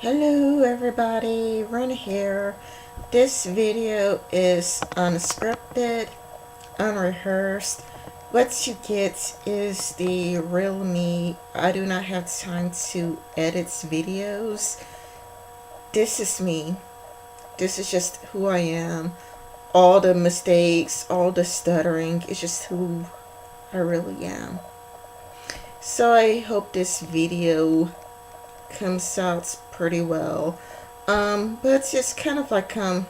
Hello everybody, Ren here. This video is unscripted, unrehearsed. What you get is the real me. I do not have time to edit videos. This is me. This is just who I am. All the mistakes, all the stuttering, it's just who I really am. So I hope this video comes out pretty well. But it's just kind of like I've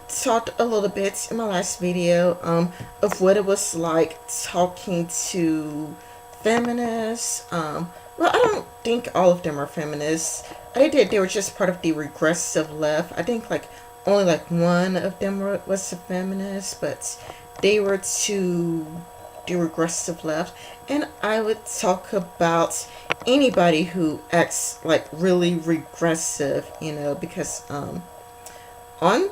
talked a little bit in my last video of what it was like talking to feminists. Well, I don't think all of them are feminists. I think they were just part of the regressive left. I think like only like one of them was a feminist, but they were to the regressive left. And I would talk about anybody who acts like really regressive, because on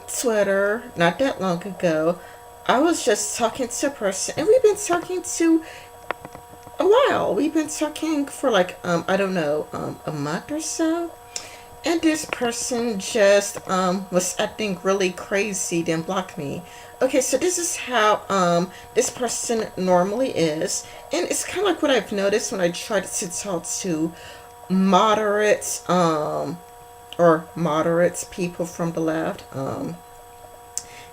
Twitter not that long ago, I was just talking to a person, and we've been talking to a while. We've been talking for like I don't know, a month or so. And this person just was acting really crazy, then blocked me. Okay, so this is how this person normally is, and it's kind of like what I've noticed when I try to talk to moderates or moderates people from the left.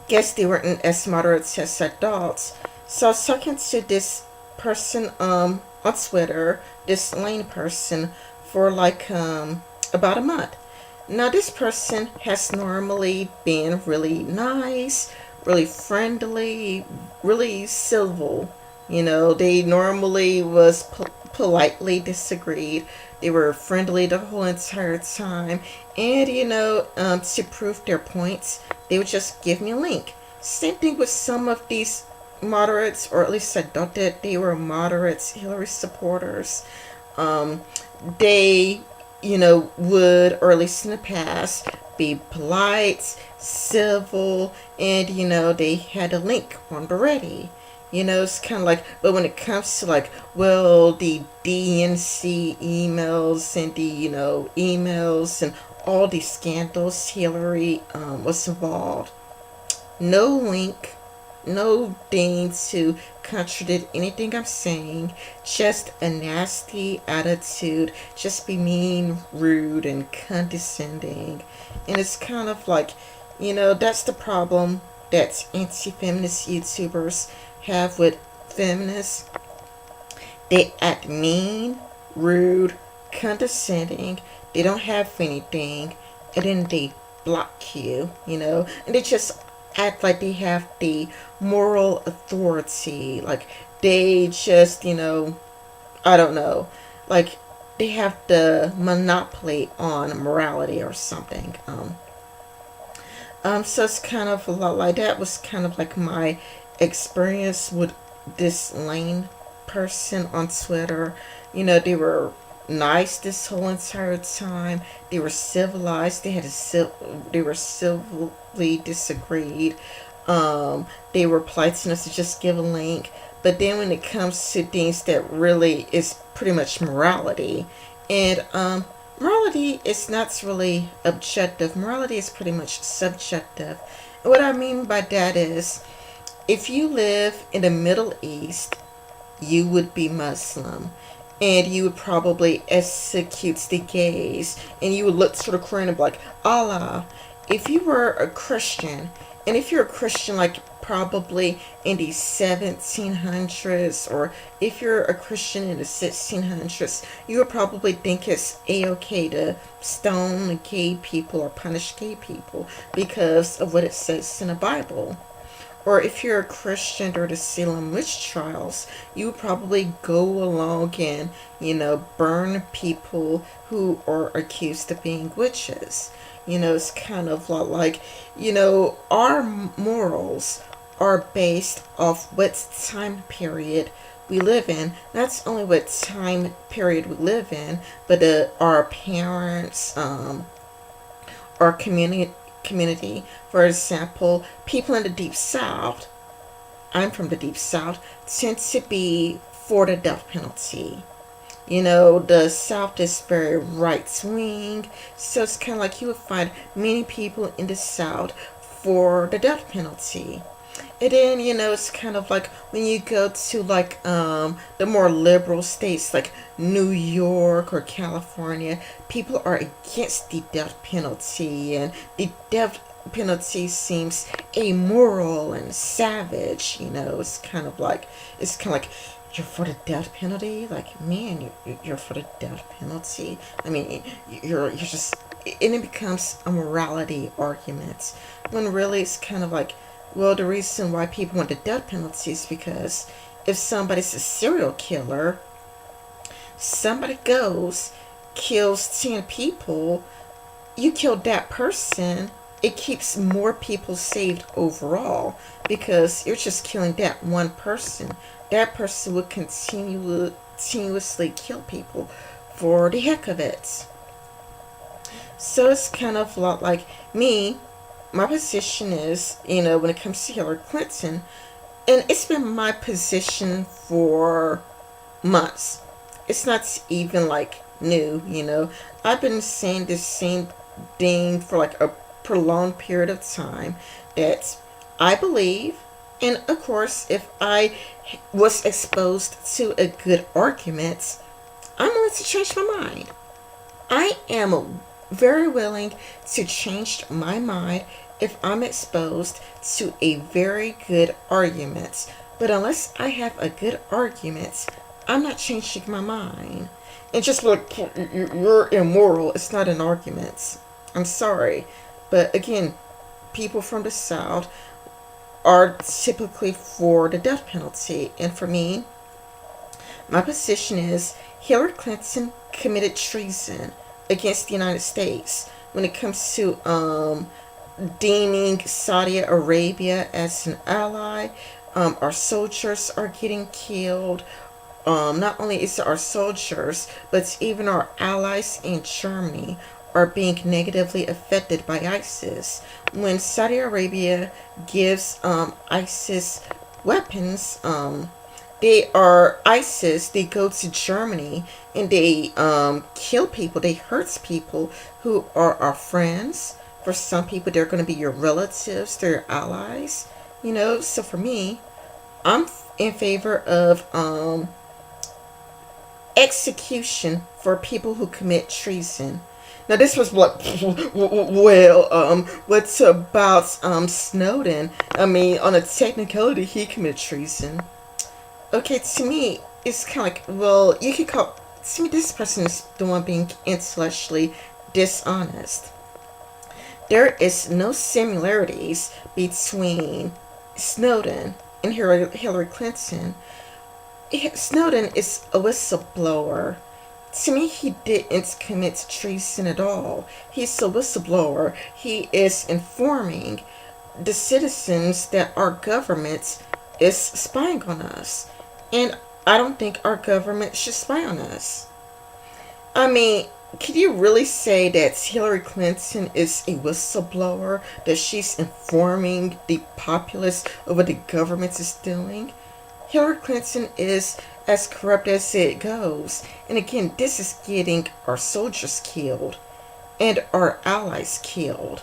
Guess they weren't as moderate as I thought. So I was talking to this person on Twitter, this lane person, for like about a month. Now this person has normally been really nice, really friendly, really civil. They normally was politely disagreed. They were friendly the whole entire time, and to prove their points, they would just give me a link. Same thing with some of these moderates, or at least I thought that they were moderates, Hillary supporters. They would, or at least in the past, be polite, civil, and they had a link on the ready. It's kind of like, but when it comes to like, well, the DNC emails and the, emails and all these scandals Hillary was involved, no link, no thing to contradict anything I'm saying, just a nasty attitude, just be mean, rude, and condescending. And it's kind of like, that's the problem that anti-feminist YouTubers have with feminists. They act mean, rude, condescending, they don't have anything, and then they block you, and they just act like they have the moral authority. Like they just, I don't know, like they have the monopoly on morality or something. So it's kind of a lot like that. Was kind of like my experience with this lane person on Twitter. They were nice this whole entire time. They were civilized. They were civilly disagreed. They were polite enough to just give a link. But then when it comes to things that really is pretty much morality, and morality is not really objective. Morality is pretty much subjective. And what I mean by that is, if you live in the Middle East, you would be Muslim, and you would probably execute the gays, and you would look to the Quran and be like, Allah. If you were a Christian, and if you're a Christian like probably in the 1700s, or if you're a Christian in the 1600s, you would probably think it's a-okay to stone gay people or punish gay people because of what it says in the Bible. Or if you're a Christian during the Salem witch trials, you would probably go along and, burn people who are accused of being witches. It's kind of like, our morals are based off what time period we live in. Not only what time period we live in, but our parents, our community. For example, people in the Deep South, I'm from the Deep South, tend to be for the death penalty. The South is very right wing, so it's kind of like you would find many people in the South for the death penalty. And then, it's kind of like when you go to like the more liberal states like New York or California, people are against the death penalty, and the death penalty seems amoral and savage. It's kind of like you're for the death penalty. Like, man, you're for the death penalty. I mean, you're just, and it becomes a morality argument when really it's kind of like, well, the reason why people want the death penalty is because if somebody's a serial killer, somebody goes, kills 10 people, you kill that person, it keeps more people saved overall because you're just killing that one person. That person would continuously kill people for the heck of it. So it's kind of a lot like me. My position is, when it comes to Hillary Clinton, and it's been my position for months. It's not even like new. I've been saying the same thing for like a prolonged period of time that I believe, and of course, if I was exposed to a good argument, I'm willing to change my mind. I am very willing to change my mind if I'm exposed to a very good argument. But unless I have a good argument, I'm not changing my mind. And just like, you're immoral, it's not an argument. I'm sorry. But again, people from the South are typically for the death penalty. And for me, my position is Hillary Clinton committed treason against the United States when it comes to deeming Saudi Arabia as an ally. Our soldiers are getting killed. Not only is it our soldiers, but even our allies in Germany are being negatively affected by ISIS. When Saudi Arabia gives ISIS weapons, they are ISIS. They go to Germany and they kill people. They hurt people who are our friends. For some people, they're going to be your relatives. They're your allies. So for me, I'm in favor of execution for people who commit treason. Now this was what, well, what's about Snowden? I mean, on a technicality, he committed treason. Okay, to me, it's kind of like, well, you could call, to me, this person is the one being intellectually dishonest. There is no similarities between Snowden and Hillary Clinton. Snowden is a whistleblower. To me, he didn't commit treason at all. He's a whistleblower. He is informing the citizens that our government is spying on us. And I don't think our government should spy on us. I mean, can you really say that Hillary Clinton is a whistleblower? That she's informing the populace of what the government is doing? Hillary Clinton is as corrupt as it goes. And again, this is getting our soldiers killed and our allies killed.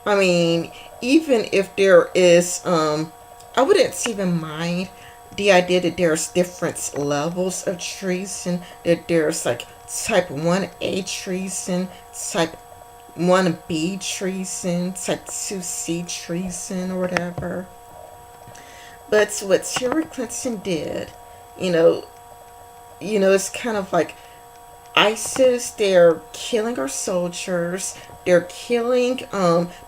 I mean, even if there is, I wouldn't even mind the idea that there's different levels of treason, that there's like type 1A treason, type 1B treason, type 2C treason, or whatever. But what Hillary Clinton did, you know, it's kind of like ISIS. They're killing our soldiers. They're killing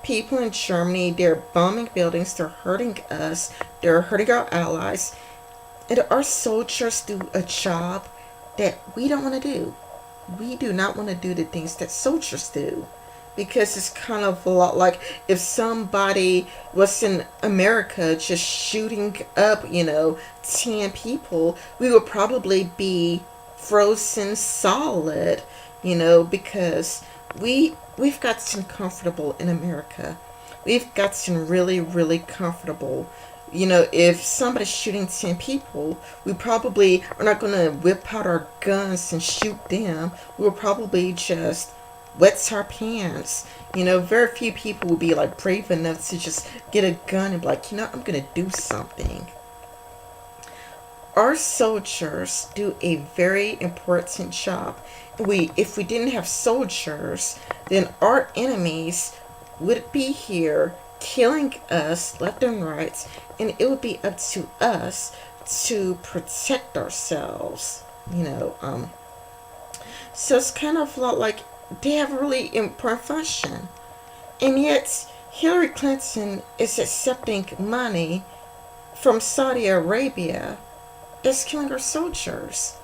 people in Germany. They're bombing buildings. They're hurting us. They're hurting our allies. And our soldiers do a job that we don't want to do. We do not want to do the things that soldiers do. Because it's kind of a lot like if somebody was in America just shooting up, 10 people, we would probably be frozen solid, because we've gotten comfortable in America. We've gotten really, really comfortable If somebody's shooting 10 people, we probably are not going to whip out our guns and shoot them. We'll probably just wet our pants. Very few people will be like brave enough to just get a gun and be like, I'm going to do something. Our soldiers do a very important job. If we didn't have soldiers, then our enemies would be here killing us left and right, and it would be up to us to protect ourselves. So it's kind of like they have a really important function, and yet Hillary Clinton is accepting money from Saudi Arabia that's killing our soldiers,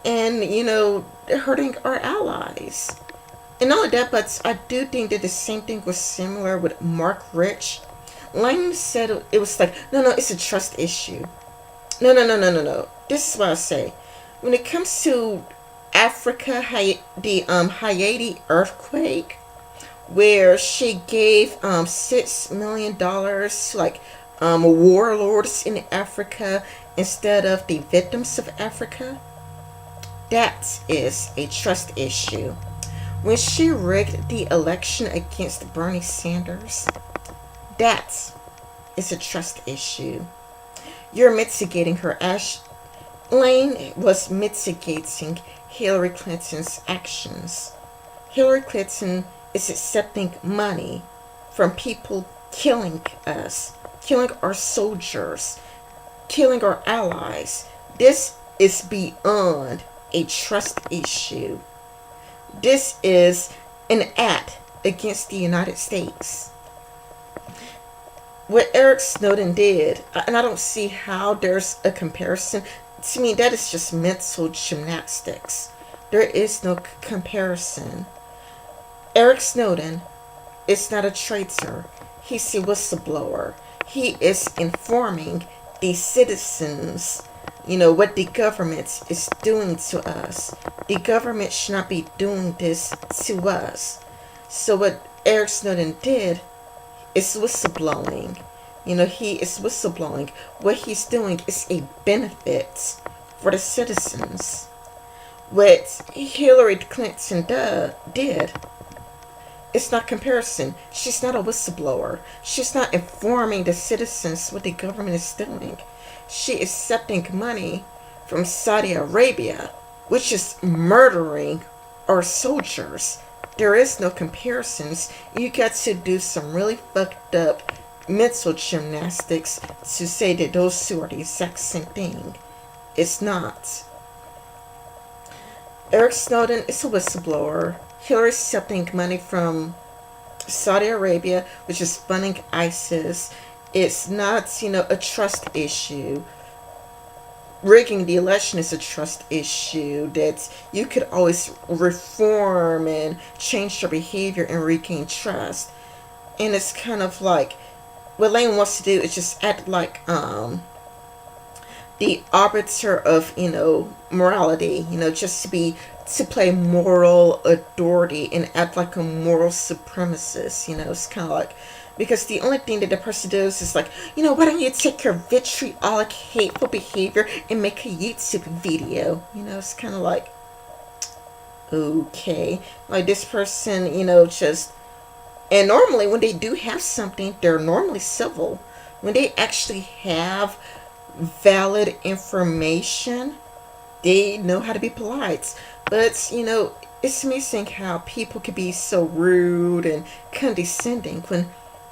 and hurting our allies. And not only that, but I do think that the same thing was similar with Mark Rich. Lang said it was like, no, it's a trust issue. No. This is what I say. When it comes to Africa, the Haiti earthquake, where she gave $6 million to like warlords in Africa instead of the victims of Africa, that is a trust issue. When she rigged the election against Bernie Sanders, that is a trust issue. You're mitigating her Lane was mitigating Hillary Clinton's actions. Hillary Clinton is accepting money from people killing us, killing our soldiers, killing our allies. This is beyond a trust issue. This is an act against the United States. What Eric Snowden did, and I don't see how there's a comparison. To me, that is just mental gymnastics. There is no comparison. Eric Snowden is not a traitor. He's a whistleblower. He is informing the citizens, what the government is doing to us. The government should not be doing this to us. So what Eric Snowden did is whistleblowing. He is whistleblowing. What he's doing is a benefit for the citizens. What Hillary Clinton did, it's not comparison. She's not a whistleblower. She's not informing the citizens what the government is doing. She is accepting money from Saudi Arabia, which is murdering our soldiers. There is no comparisons. You got to do some really fucked up mental gymnastics to say that those two are the exact same thing. It's not. Eric Snowden is a whistleblower. Hillary is accepting money from Saudi Arabia, which is funding ISIS. It's not, a trust issue. Rigging the election is a trust issue that you could always reform and change your behavior and regain trust. And it's kind of like what Lane wants to do is just act like the arbiter of morality, just to play moral authority and act like a moral supremacist. It's kind of like, because the only thing that the person does is like, why don't you take your vitriolic, hateful behavior and make a YouTube video? It's kind of like, okay. Like this person, just, and normally when they do have something, they're normally civil. When they actually have valid information, they know how to be polite. But, it's amazing how people can be so rude and condescending when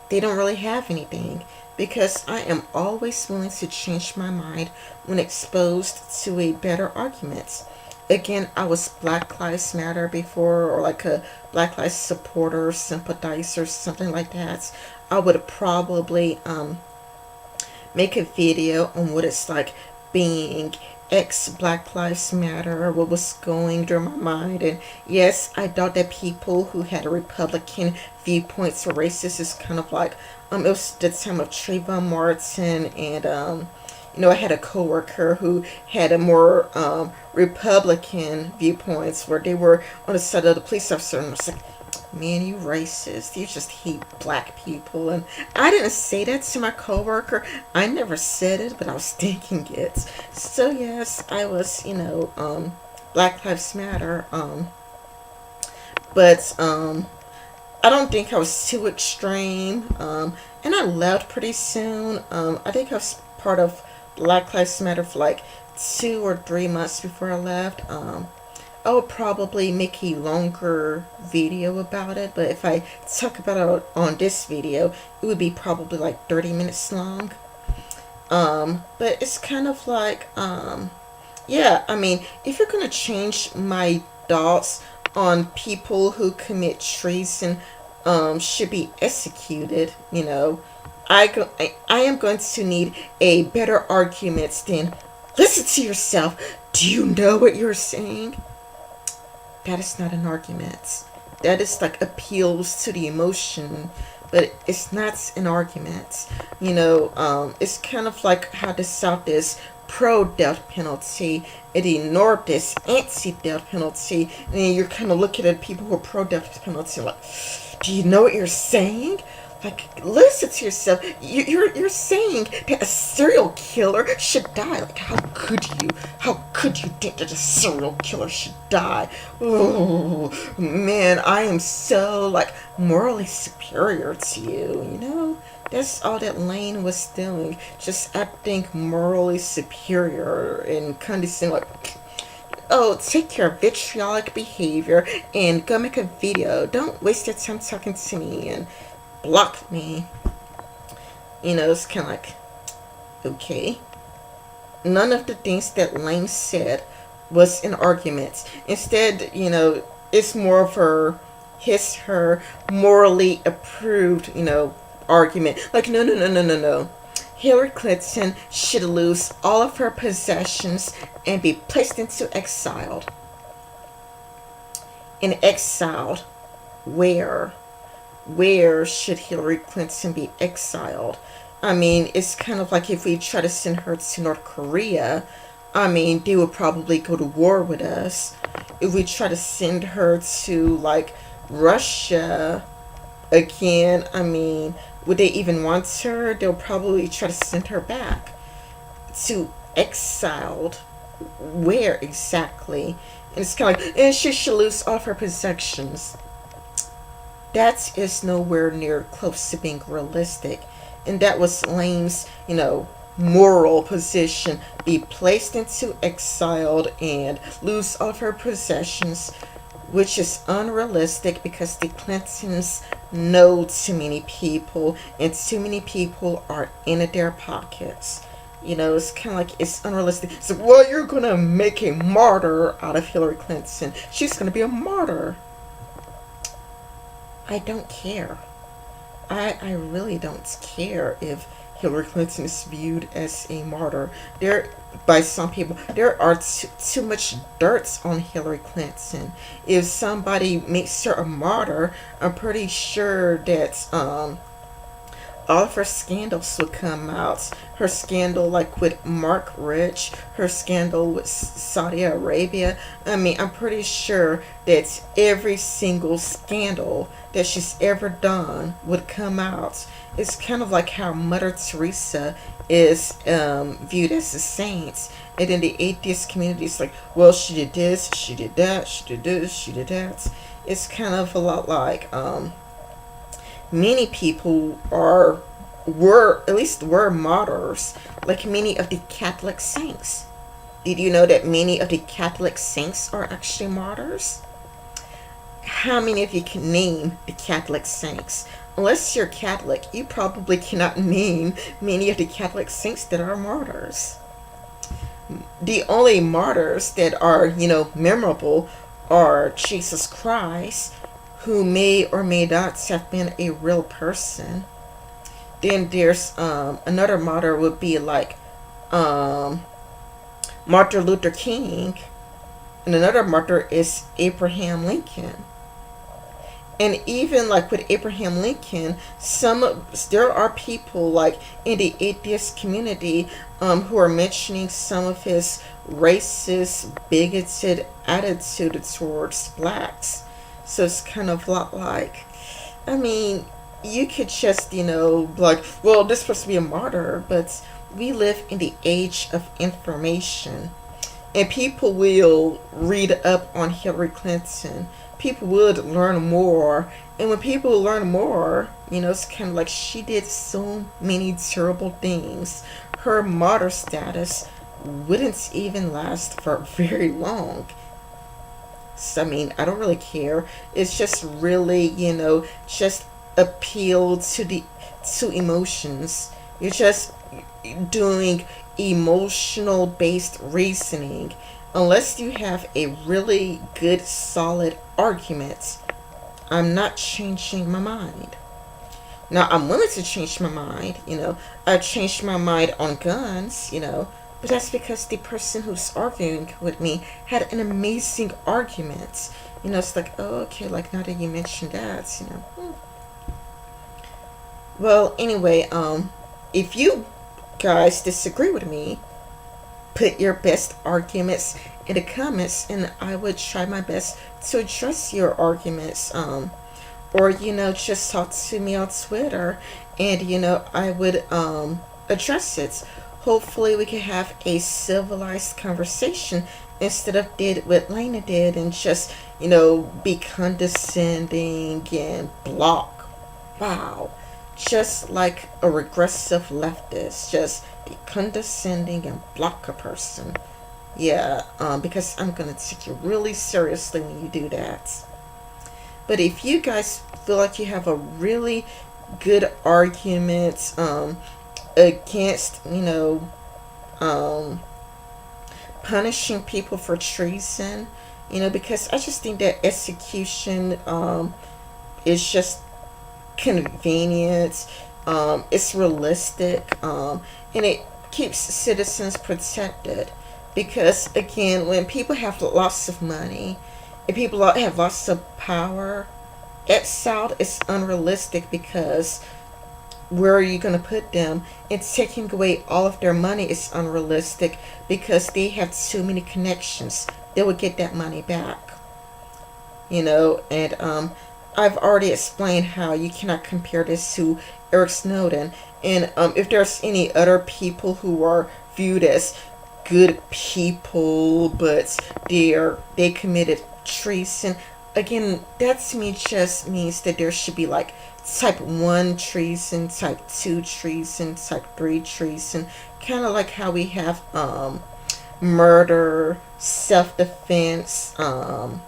they don't really have anything, because I am always willing to change my mind when exposed to a better argument. Again, I was Black Lives Matter before, or like a Black Lives supporter, sympathizer, something like that. I would probably make a video on what it's like being ex-Black Lives Matter, what was going through my mind. And yes, I thought that people who had a Republican viewpoints were racist. Is kind of like, it was the time of Trayvon Martin, and I had a coworker who had a more Republican viewpoints, where they were on the side of the police officer, and I was like, man, you racist. You just hate black people. And I didn't say that to my coworker. I never said it, but I was thinking it. So yes, I was, Black Lives Matter. But I don't think I was too extreme. And I left pretty soon. I think I was part of Black Lives Matter for like 2 or 3 months before I left. I would probably make a longer video about it, but if I talk about it on this video, it would be probably like 30 minutes long. But it's kind of like, yeah, I mean, if you're gonna change my thoughts on people who commit treason, should be executed, I am going to need a better argument than, listen to yourself. Do you know what you're saying? That is not an argument. That is like appeals to the emotion, but it's not an argument. It's kind of like how the South is pro death penalty and the North is anti death penalty, and then you're kind of looking at people who are pro death penalty like, do you know what you're saying? Like, listen to yourself. You're saying that a serial killer should die. Like, how could you? How could you think that a serial killer should die? Oh, man, I am so, like, morally superior to you. That's all that Lane was doing. Just acting morally superior and condescending, like, oh, take your vitriolic behavior and go make a video. Don't waste your time talking to me and block me. It's kind of like, okay. None of the things that Lane said was an argument. Instead, it's more of her morally approved, argument. Like, no. Hillary Clinton should lose all of her possessions and be placed into exile. In exile, where? Where should Hillary Clinton be exiled? I mean, it's kind of like if we try to send her to North Korea, I mean, they would probably go to war with us. If we try to send her to, like, Russia again, I mean, would they even want her? They'll probably try to send her back. To exiled, where exactly? And it's kind of like, and she should lose all of her possessions. That is nowhere near close to being realistic. And that was Lane's, moral position. Be placed into exile and lose all of her possessions, which is unrealistic because the Clintons know too many people and too many people are in their pockets. It's kind of like, it's unrealistic. So, well, you're going to make a martyr out of Hillary Clinton. She's going to be a martyr. I don't care. I really don't care if Hillary Clinton is viewed as a martyr. By some people, there are too much dirt on Hillary Clinton. If somebody makes her a martyr, I'm pretty sure that all of her scandals would come out. Her scandal, like with Mark Rich, her scandal with Saudi Arabia. I mean, I'm pretty sure that every single scandal that she's ever done would come out. It's kind of like how Mother Teresa is viewed as a saint. And then the atheist community is like, well, she did this, she did that, she did this, she did that. It's kind of a lot like, many people were martyrs, like many of the Catholic saints. Did you know that many of the Catholic saints are actually martyrs? How many of you can name the Catholic saints? Unless you're Catholic, you probably cannot name many of the Catholic saints that are martyrs. The only martyrs that are, memorable are Jesus Christ, who may or may not have been a real person. Then there's another martyr would be like Martin Luther King, and another martyr is Abraham Lincoln. And even like with Abraham Lincoln, there are people like in the atheist community who are mentioning some of his racist, bigoted attitude towards blacks. So it's kind of a lot like, I mean, you could just, like, well, this supposed to be a martyr, but we live in the age of information. And people will read up on Hillary Clinton. People would learn more. And when people learn more, it's kind of like she did so many terrible things. Her martyr status wouldn't even last for very long. So, I mean, I don't really care. It's just really, just appeal to emotions. You're just doing emotional based reasoning. Unless you have a really good solid argument, I'm not changing my mind. Now, I'm willing to change my mind. I changed my mind on guns, but that's because the person who's arguing with me had an amazing argument. It's like, oh, okay, like now that you mentioned that, Well, anyway, if you guys disagree with me, put your best arguments in the comments, and I would try my best to address your arguments. Or just talk to me on Twitter, and I would address it. Hopefully, we can have a civilized conversation instead of did what Lena did and just be condescending and block. Wow, just like a regressive leftist, just be condescending and block a person. Yeah, because I'm gonna take you really seriously when you do that. But if you guys feel like you have a really good argument against, um, punishing people for treason, because I just think that execution is just convenient, it's realistic, and it keeps citizens protected. Because, again, when people have lots of money, if people have lots of power, exile is unrealistic because where are you going to put them? And taking away all of their money is unrealistic because they have too many connections. They will get that money back. And I've already explained how you cannot compare this to Eric Snowden. And if there's any other people who are viewed as good people, but they committed treason, again, that to me just means that there should be like type 1 treason, type 2 treason, type 3 treason, kind of like how we have murder, self-defense, um,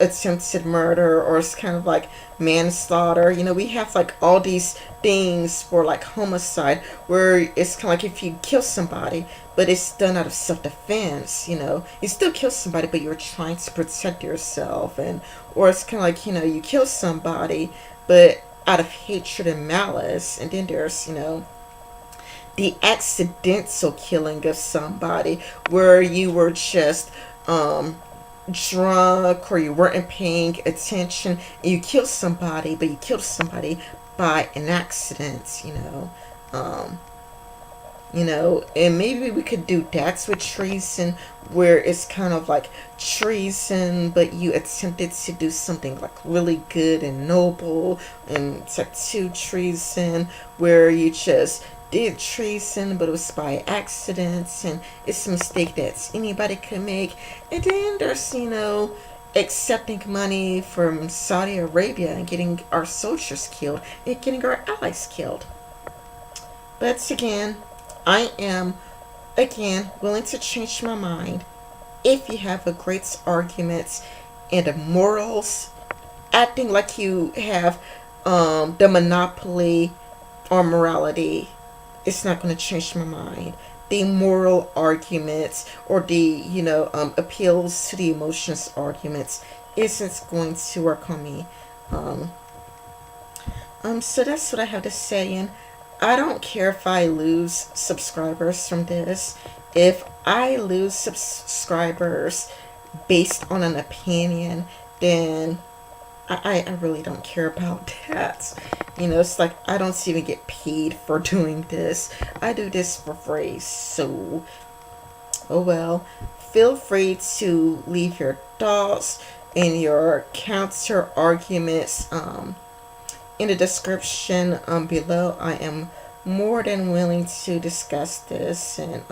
attempted murder, or it's kind of like manslaughter. We have like all these things for like homicide where it's kind of like if you kill somebody but it's done out of self-defense, you still kill somebody but you're trying to protect yourself. And or it's kind of like you kill somebody but out of hatred and malice. And then there's the accidental killing of somebody where you were just drunk or you weren't paying attention and you killed somebody, but you killed somebody by an accident. Um, and maybe we could do that with treason, where it's kind of like treason but you attempted to do something like really good and noble. And type 2 treason, where you just did treason but it was by accident and it's a mistake that anybody could make. And then there's accepting money from Saudi Arabia and getting our soldiers killed and getting our allies killed. But again, I am willing to change my mind if you have a great argument and morals, acting like you have the monopoly on morality. It's not going to change my mind. The moral arguments or the appeals to the emotions arguments isn't going to work on me. So that's what I have to say. And I don't care if I lose subscribers from this. If I lose subscribers based on an opinion, then I really don't care about that. It's like I don't even get paid for doing this. I do this for free. So Oh well. Feel free to leave your thoughts and your counter arguments in the description below. I am more than willing to discuss this, and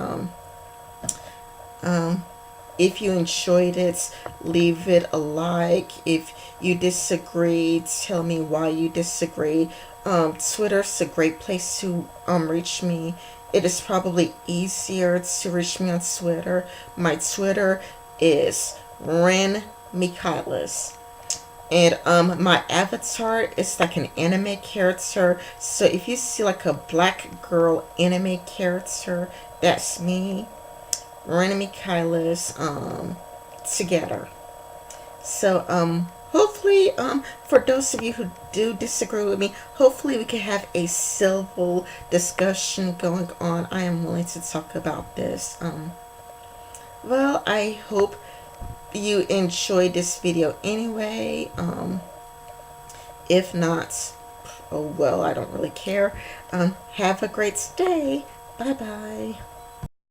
if you enjoyed it, leave it a like. If you disagree, tell me why you disagree. Twitter's a great place to reach me. It is probably easier to reach me on Twitter. My Twitter is Ren Michaelis. And my avatar is like an anime character. So if you see like a black girl anime character, that's me. Ren Michaelis together. So hopefully for those of you who do disagree with me, hopefully we can have a civil discussion going on. I am willing to talk about this. Well, I hope you enjoyed this video anyway. If not, oh well, I don't really care. Have a great day. Bye bye.